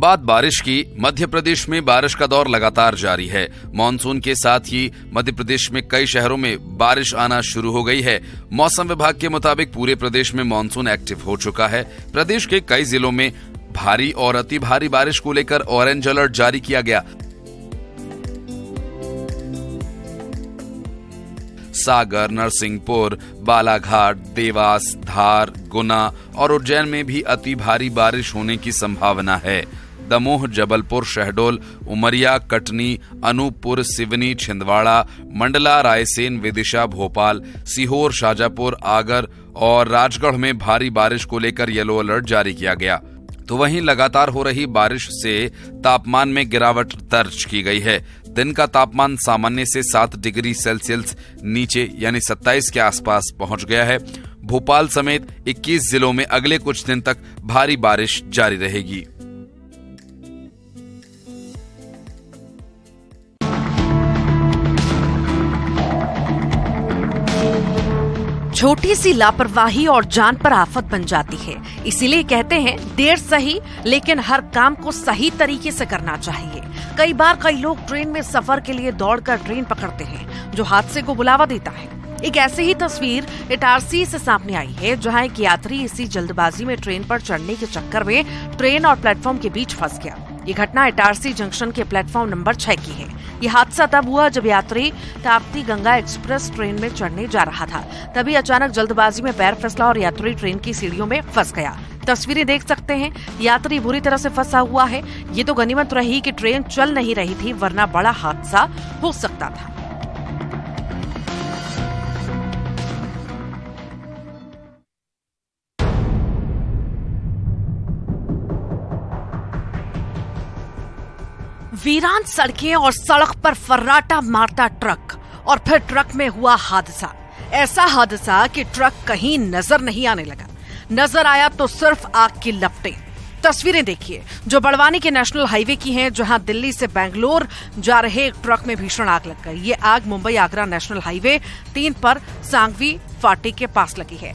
बात बारिश की। मध्य प्रदेश में बारिश का दौर लगातार जारी है। मानसून के साथ ही मध्य प्रदेश में कई शहरों में बारिश आना शुरू हो गई है। मौसम विभाग के मुताबिक पूरे प्रदेश में मानसून एक्टिव हो चुका है। प्रदेश के कई जिलों में भारी और अति भारी बारिश को लेकर ऑरेंज अलर्ट जारी किया गया। सागर, नरसिंहपुर, बालाघाट, देवास, धार, गुना और उज्जैन में भी अति भारी बारिश होने की संभावना है। दमोह, जबलपुर, शहडोल, उमरिया, कटनी, अनूपपुर, सिवनी, छिंदवाड़ा, मंडला, रायसेन, विदिशा, भोपाल, सीहोर, शाजापुर, आगर और राजगढ़ में भारी बारिश को लेकर येलो अलर्ट जारी किया गया। तो वहीं लगातार हो रही बारिश से तापमान में गिरावट दर्ज की गई है। दिन का तापमान सामान्य से 7 डिग्री सेल्सियस नीचे यानी 27 के आसपास पहुंच गया है। भोपाल समेत 21 जिलों में अगले कुछ दिन तक भारी बारिश जारी रहेगी। छोटी सी लापरवाही और जान पर आफत बन जाती है। इसीलिए कहते हैं देर सही लेकिन हर काम को सही तरीके से करना चाहिए। कई बार कई लोग ट्रेन में सफर के लिए दौड़कर ट्रेन पकड़ते हैं, जो हादसे को बुलावा देता है। एक ऐसी ही तस्वीर इटारसी से सामने आई है, जहां एक यात्री इसी जल्दबाजी में ट्रेन पर चढ़ने के चक्कर में ट्रेन और प्लेटफॉर्म के बीच फंस गया। ये घटना इटारसी जंक्शन के प्लेटफॉर्म नंबर 6 की है। ये हादसा तब हुआ जब यात्री ताप्ती गंगा एक्सप्रेस ट्रेन में चढ़ने जा रहा था। तभी अचानक जल्दबाजी में पैर फिसला और यात्री ट्रेन की सीढ़ियों में फंस गया। तस्वीरें देख सकते हैं, यात्री बुरी तरह से फंसा हुआ है। ये तो गनीमत रही कि ट्रेन चल नहीं रही थी, वरना बड़ा हादसा हो सकता था। वीरान सड़कें और सड़क पर फर्राटा मारता ट्रक और फिर ट्रक में हुआ हादसा। ऐसा हादसा कि ट्रक कहीं नजर नहीं आने लगा। नजर आया तो सिर्फ आग की लपटें। तस्वीरें देखिए जो बड़वानी के नेशनल हाईवे की हैं, जहां दिल्ली से बेंगलोर जा रहे एक ट्रक में भीषण आग लग गई। ये आग मुंबई आगरा नेशनल हाईवे 3 पर सांगवी फाटे के पास लगी है।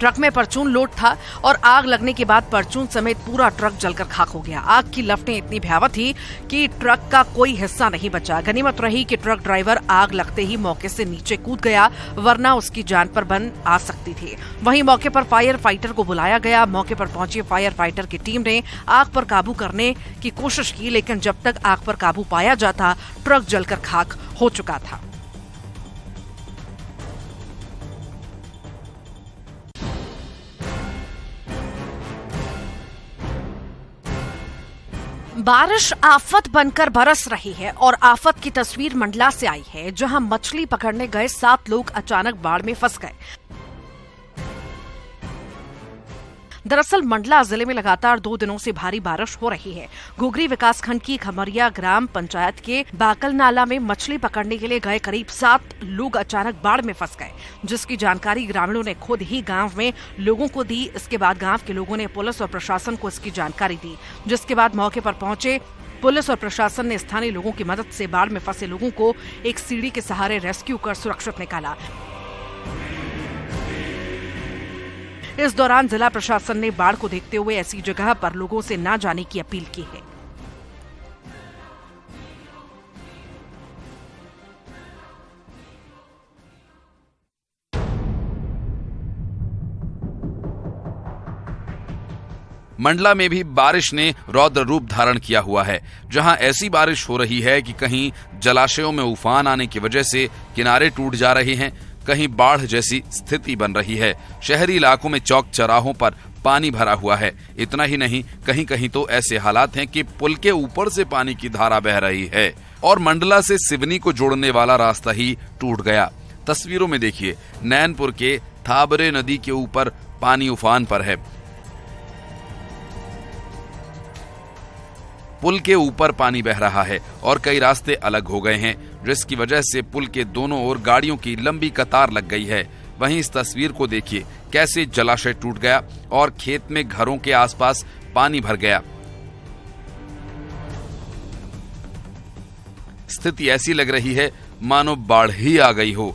ट्रक में परचून लोड था और आग लगने के बाद परचून समेत पूरा ट्रक जलकर खाक हो गया। आग की लपटें इतनी भयावह थी कि ट्रक का कोई हिस्सा नहीं बचा। गनीमत रही कि ट्रक ड्राइवर आग लगते ही मौके से नीचे कूद गया, वरना उसकी जान पर बन आ सकती थी। वहीं मौके पर फायर फाइटर को बुलाया गया। मौके पर पहुंची फायर फाइटर की टीम ने आग पर काबू करने की कोशिश की, लेकिन जब तक आग पर काबू पाया जाता, ट्रक जलकर खाक हो चुका था। बारिश आफत बनकर बरस रही है और आफत की तस्वीर मंडला से आई है, जहां मछली पकड़ने गए 7 लोग अचानक बाढ़ में फंस गए। दरअसल मंडला जिले में लगातार 2 दिनों से भारी बारिश हो रही है। घुघरी विकासखंड की खमरिया ग्राम पंचायत के बाकल नाला में मछली पकड़ने के लिए गए करीब 7 लोग अचानक बाढ़ में फंस गए, जिसकी जानकारी ग्रामीणों ने खुद ही गांव में लोगों को दी। इसके बाद गांव के लोगों ने पुलिस और प्रशासन को इसकी जानकारी दी, जिसके बाद मौके पर पहुंचे पुलिस और प्रशासन ने स्थानीय लोगों की मदद से बाढ़ में फंसे लोगों को एक सीढ़ी के सहारे रेस्क्यू कर सुरक्षित निकाला। इस दौरान जिला प्रशासन ने बाढ़ को देखते हुए ऐसी जगह पर लोगों से न जाने की अपील की है। मंडला में भी बारिश ने रौद्र रूप धारण किया हुआ है, जहां ऐसी बारिश हो रही है कि कहीं जलाशयों में उफान आने की वजह से किनारे टूट जा रहे हैं, कहीं बाढ़ जैसी स्थिति बन रही है। शहरी इलाकों में चौक चौराहों पर पानी भरा हुआ है। इतना ही नहीं, कहीं कहीं तो ऐसे हालात हैं कि पुल के ऊपर से पानी की धारा बह रही है और मंडला से सिवनी को जोड़ने वाला रास्ता ही टूट गया। तस्वीरों में देखिए, नैनपुर के थाबरे नदी के ऊपर पानी उफान पर है। पुल के ऊपर पानी बह रहा है और कई रास्ते अलग हो गए हैं, जिसकी वजह से पुल के दोनों ओर गाड़ियों की लंबी कतार लग गई है। वहीं इस तस्वीर को देखिए, कैसे जलाशय टूट गया और खेत में घरों के आसपास पानी भर गया। स्थिति ऐसी लग रही है मानो बाढ़ ही आ गई हो।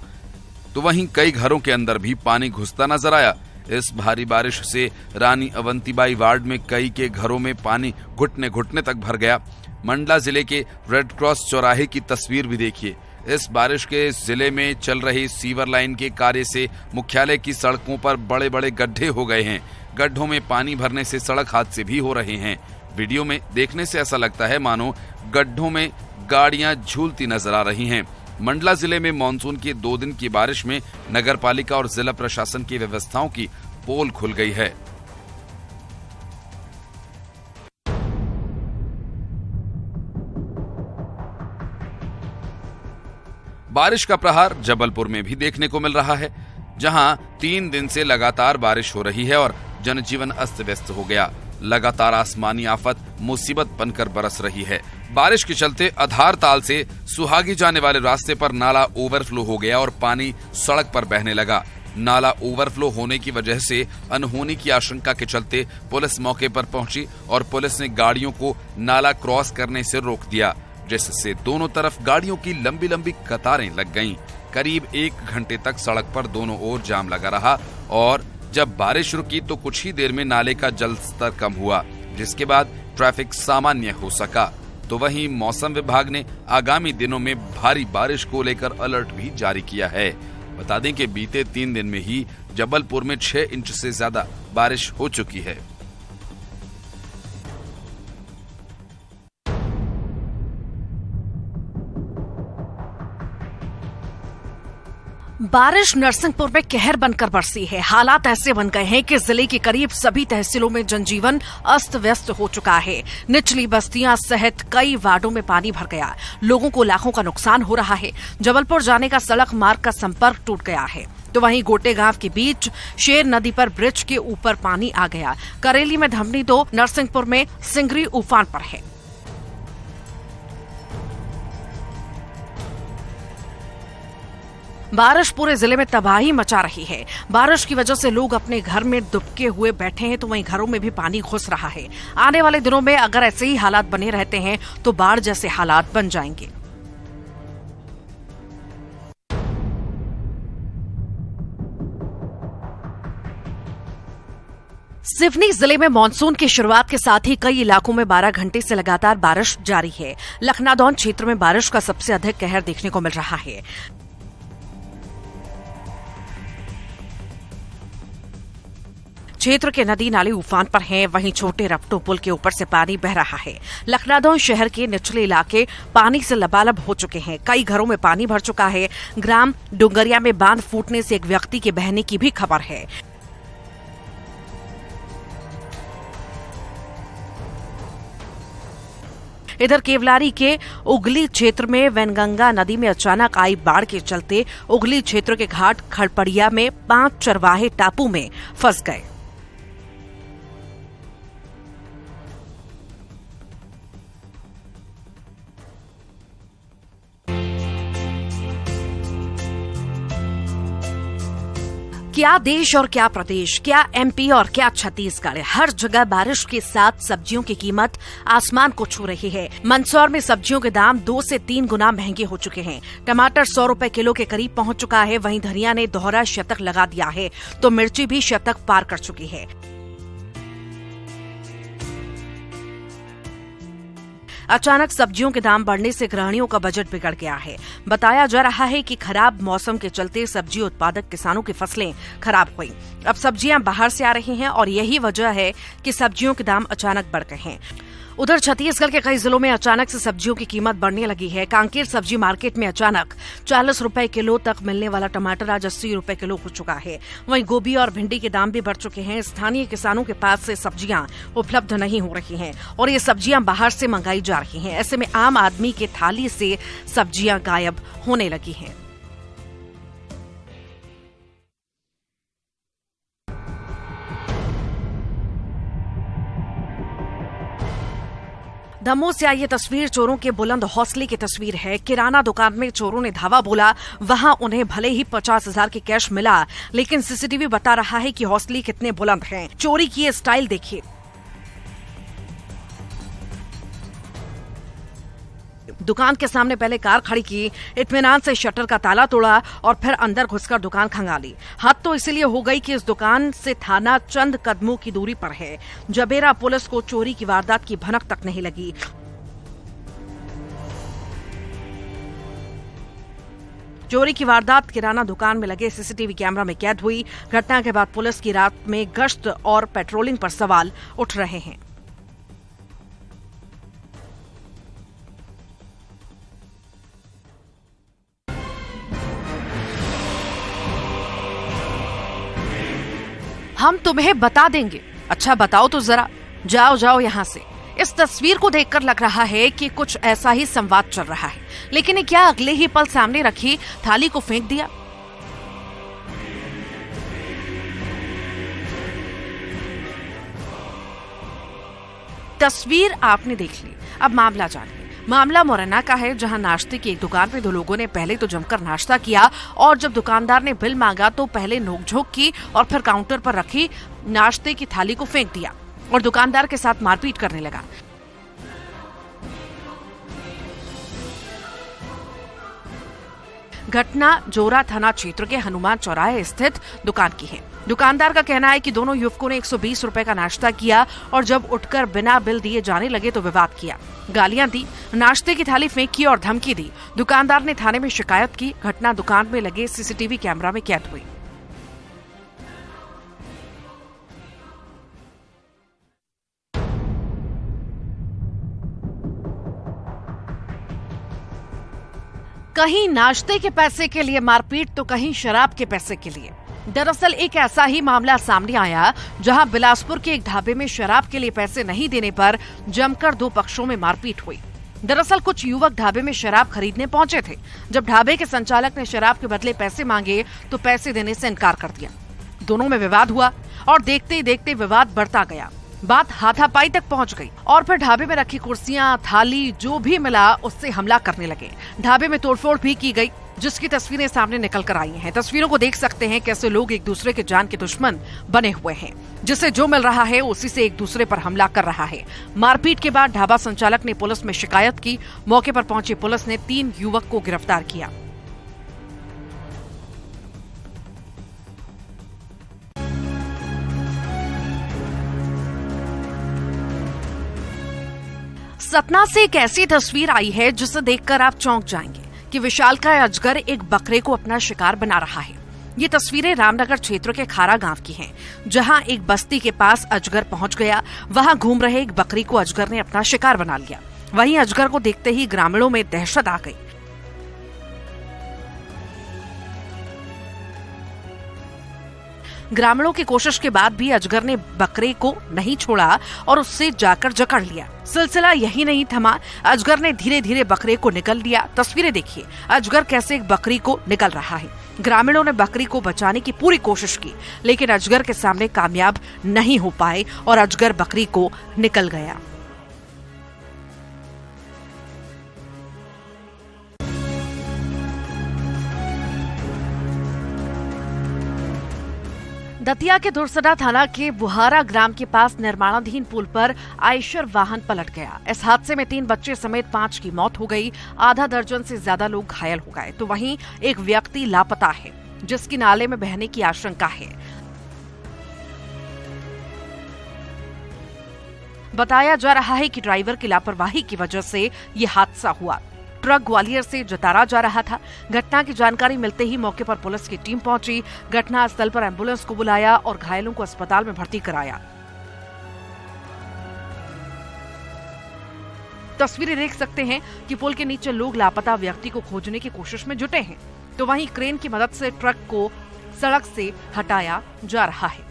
तो वहीं कई घरों के अंदर भी पानी घुसता नजर आया। इस भारी बारिश से रानी अवंतीबाई वार्ड में कई के घरों में पानी घुटने घुटने तक भर गया। मंडला जिले के रेड क्रॉस चौराहे की तस्वीर भी देखिए। इस बारिश के जिले में चल रही सीवर लाइन के कार्य से मुख्यालय की सड़कों पर बड़े बड़े गड्ढे हो गए हैं। गड्ढों में पानी भरने से सड़क हादसे भी हो रहे हैं। वीडियो में देखने से ऐसा लगता है मानो गड्ढों में गाड़ियां झूलती नजर आ रही हैं। मंडला जिले में मानसून के 2 दिन की बारिश में नगरपालिका और जिला प्रशासन की व्यवस्थाओं की पोल खुल गई है। बारिश का प्रहार जबलपुर में भी देखने को मिल रहा है, जहां 3 दिन से लगातार बारिश हो रही है और जनजीवन अस्त व्यस्त हो गया। लगातार आसमानी आफत मुसीबत बनकर बरस रही है। बारिश के चलते आधार ताल से सुहागी जाने वाले रास्ते पर नाला ओवरफ्लो हो गया और पानी सड़क पर बहने लगा। नाला ओवरफ्लो होने की वजह से अनहोनी की आशंका के चलते पुलिस मौके पर पहुंची और पुलिस ने गाड़ियों को नाला क्रॉस करने से रोक दिया, जिससे दोनों तरफ गाड़ियों की लंबी लंबी कतारें लग गईं। करीब 1 घंटे तक सड़क पर दोनों ओर जाम लगा रहा और जब बारिश रुकी तो कुछ ही देर में नाले का जल स्तर कम हुआ, जिसके बाद ट्रैफिक सामान्य हो सका। तो वहीं मौसम विभाग ने आगामी दिनों में भारी बारिश को लेकर अलर्ट भी जारी किया है। बता दें कि बीते 3 दिन में ही जबलपुर में 6 इंच से ज्यादा बारिश हो चुकी है। बारिश नरसिंहपुर में कहर बनकर बरसी है। हालात ऐसे बन गए हैं कि जिले के करीब सभी तहसीलों में जनजीवन अस्त व्यस्त हो चुका है। निचली बस्तियां सहित कई वार्डों में पानी भर गया। लोगों को लाखों का नुकसान हो रहा है। जबलपुर जाने का सड़क मार्ग का संपर्क टूट गया है। तो वहीं गोटे गांव के बीच शेर नदी पर ब्रिज के ऊपर पानी आ गया। करेली में धमनी तो नरसिंहपुर में सिंगरी उफान पर है। बारिश पूरे जिले में तबाही मचा रही है। बारिश की वजह से लोग अपने घर में दुबके हुए बैठे हैं, तो वहीं घरों में भी पानी घुस रहा है। आने वाले दिनों में अगर ऐसे ही हालात बने रहते हैं तो बाढ़ जैसे हालात बन जाएंगे। सिवनी जिले में मानसून की शुरुआत के साथ ही कई इलाकों में 12 घंटे से लगातार बारिश जारी है। लखनादौन क्षेत्र में बारिश का सबसे अधिक कहर देखने को मिल रहा है। क्षेत्र के नदी नाले उफान पर हैं, वहीं छोटे रपटो पुल के ऊपर से पानी बह रहा है। लखनादौन शहर के निचले इलाके पानी से लबालब हो चुके हैं। कई घरों में पानी भर चुका है। ग्राम डुंगरिया में बांध फूटने से एक व्यक्ति के बहने की भी खबर है। इधर केवलारी के उगली क्षेत्र में वैनगंगा नदी में अचानक आई बाढ़ के चलते उगली क्षेत्र के घाट खड़पड़िया में 5 चरवाहे टापू में फंस गए। क्या देश और क्या प्रदेश, क्या एमपी और क्या छत्तीसगढ़, हर जगह बारिश के साथ सब्जियों की कीमत आसमान को छू रही है। मंदसौर में सब्जियों के दाम 2 से 3 गुना महंगे हो चुके हैं। टमाटर 100 रुपए किलो के करीब पहुंच चुका है। वहीं धनिया ने दोहरा शतक लगा दिया है, तो मिर्ची भी शतक पार कर चुकी है। अचानक सब्जियों के दाम बढ़ने से गृहिणियों का बजट बिगड़ गया है। बताया जा रहा है कि खराब मौसम के चलते सब्जी उत्पादक किसानों की फसलें खराब हुई। अब सब्जियां बाहर से आ रही हैं और यही वजह है कि सब्जियों के दाम अचानक बढ़ गए हैं। उधर छत्तीसगढ़ के कई जिलों में अचानक से सब्जियों की कीमत बढ़ने लगी है। कांकेर सब्जी मार्केट में अचानक 40 रुपए किलो तक मिलने वाला टमाटर आज 80 रुपए किलो हो चुका है। वहीं गोभी और भिंडी के दाम भी बढ़ चुके हैं। स्थानीय किसानों के पास से सब्जियां उपलब्ध नहीं हो रही हैं और ये सब्जियां बाहर से मंगाई जा रही हैं। ऐसे में आम आदमी के थाली से सब्जियां गायब होने लगी हैं। दमोह से आई ये तस्वीर चोरों के बुलंद हौसले की तस्वीर है। किराना दुकान में चोरों ने धावा बोला। वहां उन्हें भले ही 50,000 के कैश मिला, लेकिन सीसीटीवी बता रहा है कि हौसले कितने बुलंद हैं। चोरी की ये स्टाइल देखिए। दुकान के सामने पहले कार खड़ी की, इत्मीनान से शटर का ताला तोड़ा और फिर अंदर घुसकर दुकान खंगाली। हद तो इसीलिए हो गई कि इस दुकान से थाना चंद कदमों की दूरी पर है। जबेरा पुलिस को चोरी की वारदात की भनक तक नहीं लगी। चोरी की वारदात किराना दुकान में लगे सीसीटीवी कैमरा में कैद हुई। घटना के बाद पुलिस की रात में गश्त और पेट्रोलिंग पर सवाल उठ रहे हैं। हम तुम्हें बता देंगे। अच्छा बताओ तो जरा, जाओ जाओ यहां से। इस तस्वीर को देखकर लग रहा है कि कुछ ऐसा ही संवाद चल रहा है, लेकिन ये क्या अगले ही पल सामने रखी थाली को फेंक दिया? तस्वीर आपने देख ली, अब मामला जानिए। मामला मोरना का है, जहां नाश्ते की एक दुकान पे दो लोगों ने पहले तो जमकर नाश्ता किया और जब दुकानदार ने बिल मांगा तो पहले नोकझोंक की और फिर काउंटर पर रखी नाश्ते की थाली को फेंक दिया और दुकानदार के साथ मारपीट करने लगा। घटना जोरा थाना क्षेत्र के हनुमान चौराहे स्थित दुकान की है। दुकानदार का कहना है कि दोनों युवकों ने 120 रुपए का नाश्ता किया और जब उठकर बिना बिल दिए जाने लगे तो विवाद किया, गालियां दी, नाश्ते की थाली फेंकी और धमकी दी। दुकानदार ने थाने में शिकायत की। घटना दुकान में लगे सीसीटीवी कैमरा में कैद हुई। कहीं नाश्ते के पैसे के लिए मारपीट तो कहीं शराब के पैसे के लिए। दरअसल एक ऐसा ही मामला सामने आया जहां बिलासपुर के एक ढाबे में शराब के लिए पैसे नहीं देने पर जमकर दो पक्षों में मारपीट हुई। दरअसल कुछ युवक ढाबे में शराब खरीदने पहुंचे थे। जब ढाबे के संचालक ने शराब के बदले पैसे मांगे तो पैसे देने से इनकार कर दिया। दोनों में विवाद हुआ और देखते ही देखते विवाद बढ़ता गया। बात हाथापाई तक पहुंच गई और फिर ढाबे में रखी कुर्सियां, थाली जो भी मिला उससे हमला करने लगे। ढाबे में तोड़फोड़ भी की गई, जिसकी तस्वीरें सामने निकल कर आई हैं। तस्वीरों को देख सकते हैं कैसे लोग एक दूसरे के जान के दुश्मन बने हुए हैं, जिसे जो मिल रहा है उसी से एक दूसरे पर हमला कर रहा है। मारपीट के बाद ढाबा संचालक ने पुलिस में शिकायत की। मौके पर पहुंची पुलिस ने 3 युवक को गिरफ्तार किया। सतना से एक ऐसी तस्वीर आई है जिसे देखकर आप चौंक जाएंगे कि विशालकाय अजगर एक बकरे को अपना शिकार बना रहा है। ये तस्वीरें रामनगर क्षेत्र के खारा गांव की हैं, जहां एक बस्ती के पास अजगर पहुंच गया। वहां घूम रहे एक बकरी को अजगर ने अपना शिकार बना लिया। वहीं अजगर को देखते ही ग्रामीणों में दहशत आ गई। ग्रामीणों की कोशिश के बाद भी अजगर ने बकरे को नहीं छोड़ा और उससे जाकर जकड़ लिया। सिलसिला यही नहीं थमा, अजगर ने धीरे धीरे बकरे को निगल लिया। तस्वीरें देखिए, अजगर कैसे एक बकरी को निगल रहा है। ग्रामीणों ने बकरी को बचाने की पूरी कोशिश की, लेकिन अजगर के सामने कामयाब नहीं हो पाए और अजगर बकरी को निगल गया। दतिया के धुरसडा थाना के बुहारा ग्राम के पास निर्माणाधीन पुल पर आयशर वाहन पलट गया। इस हादसे में 3 बच्चे समेत 5 की मौत हो गई। आधा दर्जन से ज्यादा लोग घायल हो गए, तो वहीं एक व्यक्ति लापता है, जिसकी नाले में बहने की आशंका है। बताया जा रहा है कि ड्राइवर की लापरवाही की वजह से ये हादसा हुआ। ट्रक ग्वालियर से जतारा जा रहा था। घटना की जानकारी मिलते ही मौके पर पुलिस की टीम पहुंची। घटना स्थल पर एम्बुलेंस को बुलाया और घायलों को अस्पताल में भर्ती कराया। तस्वीरें देख सकते हैं कि पुल के नीचे लोग लापता व्यक्ति को खोजने की कोशिश में जुटे हैं, तो वहीं क्रेन की मदद से ट्रक को सड़क से हटाया जा रहा है।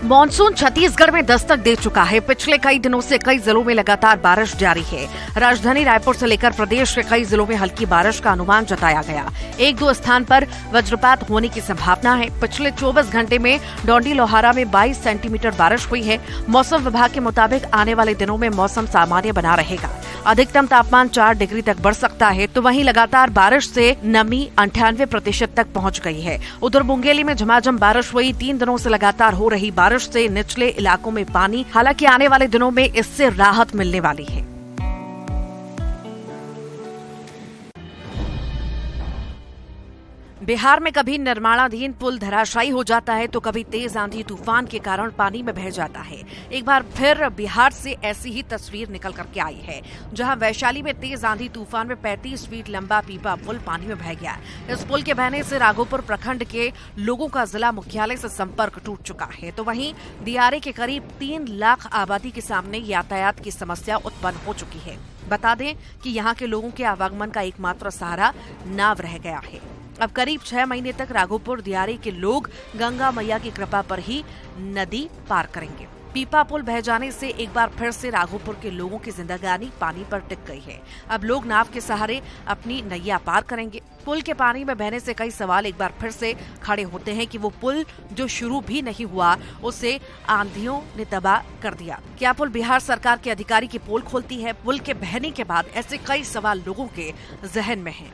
मॉनसून छत्तीसगढ़ में दस्तक दे चुका है। पिछले कई दिनों से कई जिलों में लगातार बारिश जारी है। राजधानी रायपुर से लेकर प्रदेश के कई जिलों में हल्की बारिश का अनुमान जताया गया। 1-2 स्थान पर वज्रपात होने की संभावना है। पिछले 24 घंटे में डोंडी लोहारा में 22 सेंटीमीटर बारिश हुई है। मौसम विभाग के मुताबिक आने वाले दिनों में मौसम सामान्य बना रहेगा। अधिकतम तापमान 4 डिग्री तक बढ़ सकता है। तो वहीं लगातार बारिश से नमी 98% तक पहुंच गई है। उधर मुंगेली में झमाझम बारिश हुई। 3 दिनों से लगातार हो रही बारिश से निचले इलाकों में पानी, हालांकि आने वाले दिनों में इससे राहत मिलने वाली है। बिहार में कभी निर्माणाधीन पुल धराशायी हो जाता है तो कभी तेज आंधी तूफान के कारण पानी में बह जाता है। एक बार फिर बिहार से ऐसी ही तस्वीर निकल करके आई है, जहां वैशाली में तेज आंधी तूफान में 35 फीट लंबा पीपा पुल पानी में बह गया। इस पुल के बहने से राघोपुर प्रखंड के लोगों का जिला मुख्यालय से संपर्क टूट चुका है। तो वहीं दियारे के करीब 3 लाख आबादी के सामने यातायात की समस्या उत्पन्न हो चुकी है। बता दें कि यहाँ के लोगों के आवागमन का एकमात्र सहारा नाव रह गया है। अब करीब 6 महीने तक राघोपुर दियारे के लोग गंगा मैया की कृपा पर ही नदी पार करेंगे। पीपा पुल बह जाने से एक बार फिर से राघोपुर के लोगों की जिंदगानी पानी पर टिक गई है। अब लोग नाव के सहारे अपनी नैया पार करेंगे। पुल के पानी में बहने से कई सवाल एक बार फिर से खड़े होते हैं कि वो पुल जो शुरू भी नहीं हुआ, उसे आंधियों ने तबाह कर दिया। क्या पुल बिहार सरकार के अधिकारी की पोल खोलती है? पुल के बहने के बाद ऐसे कई सवाल लोगों के जहन में हैं।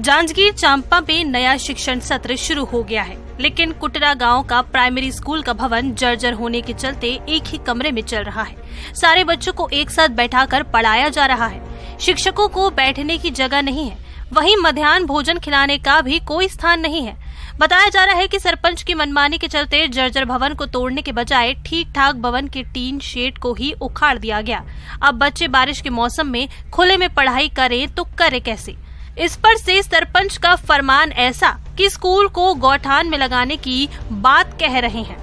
जांजगीर चांपा में नया शिक्षण सत्र शुरू हो गया है, लेकिन कुटरा गांव का प्राइमरी स्कूल का भवन जर्जर होने के चलते एक ही कमरे में चल रहा है। सारे बच्चों को एक साथ बैठाकर पढ़ाया जा रहा है। शिक्षकों को बैठने की जगह नहीं है। वहीं मध्याह्न भोजन खिलाने का भी कोई स्थान नहीं है। बताया जा रहा है कि सरपंच की मनमानी के चलते जर्जर भवन को तोड़ने के बजाय ठीक ठाक भवन के टीन शेड को ही उखाड़ दिया गया। अब बच्चे बारिश के मौसम में खुले में पढ़ाई करें तो करे कैसे? इस पर से सरपंच का फरमान ऐसा कि स्कूल को गौठान में लगाने की बात कह रहे हैं।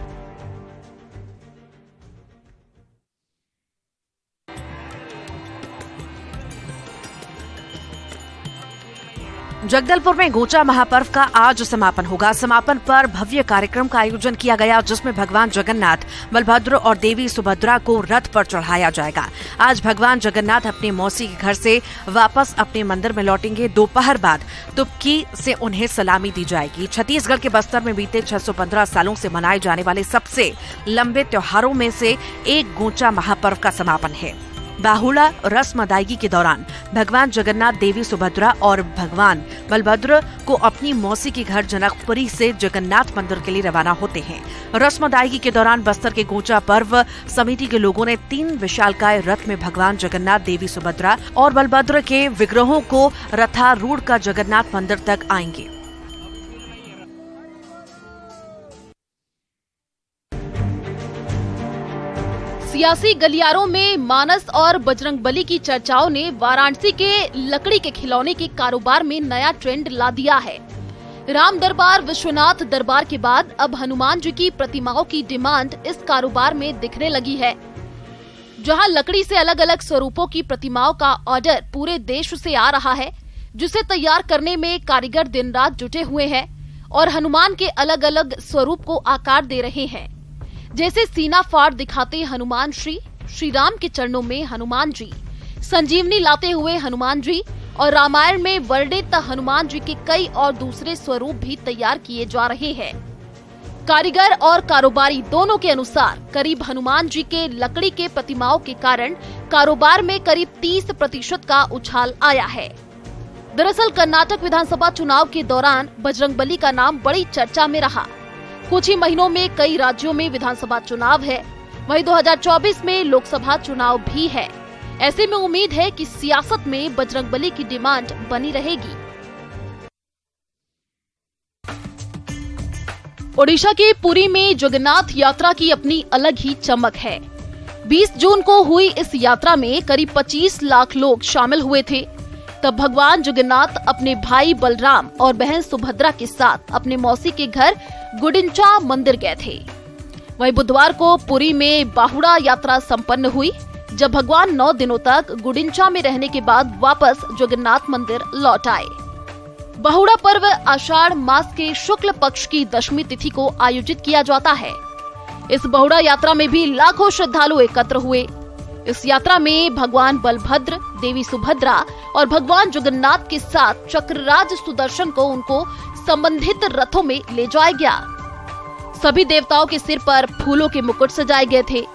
जगदलपुर में गोचा महापर्व का आज समापन होगा। समापन पर भव्य कार्यक्रम का आयोजन किया गया, जिसमें भगवान जगन्नाथ, बलभद्र और देवी सुभद्रा को रथ पर चढ़ाया जाएगा। आज भगवान जगन्नाथ अपने मौसी के घर से वापस अपने मंदिर में लौटेंगे। दोपहर बाद तुपकी से उन्हें सलामी दी जाएगी। छत्तीसगढ़ के बस्तर में बीते 615 सालों से मनाए जाने वाले सबसे लंबे त्योहारों में से एक गोचा महापर्व का समापन है। बाहुड़ा रस्म अदायगी के दौरान भगवान जगन्नाथ, देवी सुभद्रा और भगवान बलभद्र को अपनी मौसी के घर जनकपुरी से जगन्नाथ मंदिर के लिए रवाना होते हैं। रस्म अदायगी के दौरान बस्तर के गोचा पर्व समिति के लोगों ने 3 विशालकाय रथ में भगवान जगन्नाथ, देवी सुभद्रा और बलभद्र के विग्रहों को रथारूढ़ का जगन्नाथ मंदिर तक आएंगे। सियासी गलियारों में मानस और बजरंगबली की चर्चाओं ने वाराणसी के लकड़ी के खिलौने के कारोबार में नया ट्रेंड ला दिया है। राम दरबार, विश्वनाथ दरबार के बाद अब हनुमान जी की प्रतिमाओं की डिमांड इस कारोबार में दिखने लगी है। जहां लकड़ी से अलग अलग स्वरूपों की प्रतिमाओं का ऑर्डर पूरे देश से आ रहा है, जिसे तैयार करने में कारीगर दिन रात जुटे हुए हैं और हनुमान के अलग अलग स्वरूप को आकार दे रहे हैं। जैसे सीना फाड़ दिखाते हनुमान श्री राम के चरणों में हनुमान जी, संजीवनी लाते हुए हनुमान जी और रामायण में वर्णित हनुमान जी के कई और दूसरे स्वरूप भी तैयार किए जा रहे हैं। कारीगर और कारोबारी दोनों के अनुसार करीब हनुमान जी के लकड़ी के प्रतिमाओं के कारण कारोबार में करीब 30% का उछाल आया है। दरअसल कर्नाटक विधानसभा चुनाव के दौरान बजरंगबली का नाम बड़ी चर्चा में रहा। कुछ ही महीनों में कई राज्यों में विधानसभा चुनाव है, वहीं 2024 में लोकसभा चुनाव भी है। ऐसे में उम्मीद है कि सियासत में बजरंगबली की डिमांड बनी रहेगी। ओडिशा के पुरी में जगन्नाथ यात्रा की अपनी अलग ही चमक है। 20 जून को हुई इस यात्रा में करीब 25 लाख लोग शामिल हुए थे। तब भगवान जगन्नाथ अपने भाई बलराम और बहन सुभद्रा के साथ अपने मौसी के घर गुडिंचा मंदिर गए थे। वहीं बुधवार को पुरी में बाहुड़ा यात्रा संपन्न हुई। जब भगवान 9 दिनों तक गुडिंचा में रहने के बाद वापस जगन्नाथ मंदिर लौट आए। बहुड़ा पर्व आषाढ़ मास के शुक्ल पक्ष की दशमी तिथि को आयोजित किया जाता है। इस बहुड़ा यात्रा में भी लाखों श्रद्धालु एकत्र हुए। इस यात्रा में भगवान बलभद्र, देवी सुभद्रा और भगवान जगन्नाथ के साथ चक्रराज सुदर्शन को उनको संबंधित रथों में ले जाया गया। सभी देवताओं के सिर पर फूलों के मुकुट सजाए गए थे।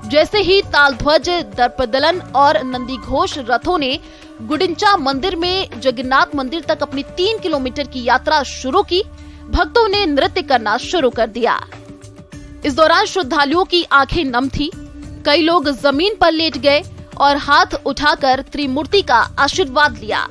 जैसे ही तालध्वज, दर्पदलन और नंदीघोष रथों ने गुडिंचा मंदिर में जगन्नाथ मंदिर तक अपनी 3 किलोमीटर की यात्रा शुरू की, भक्तों ने नृत्य करना शुरू कर दिया। इस दौरान श्रद्धालुओं की आंखें नम थी। कई लोग जमीन पर लेट गए और हाथ उठाकर त्रिमूर्ति का आशीर्वाद लिया।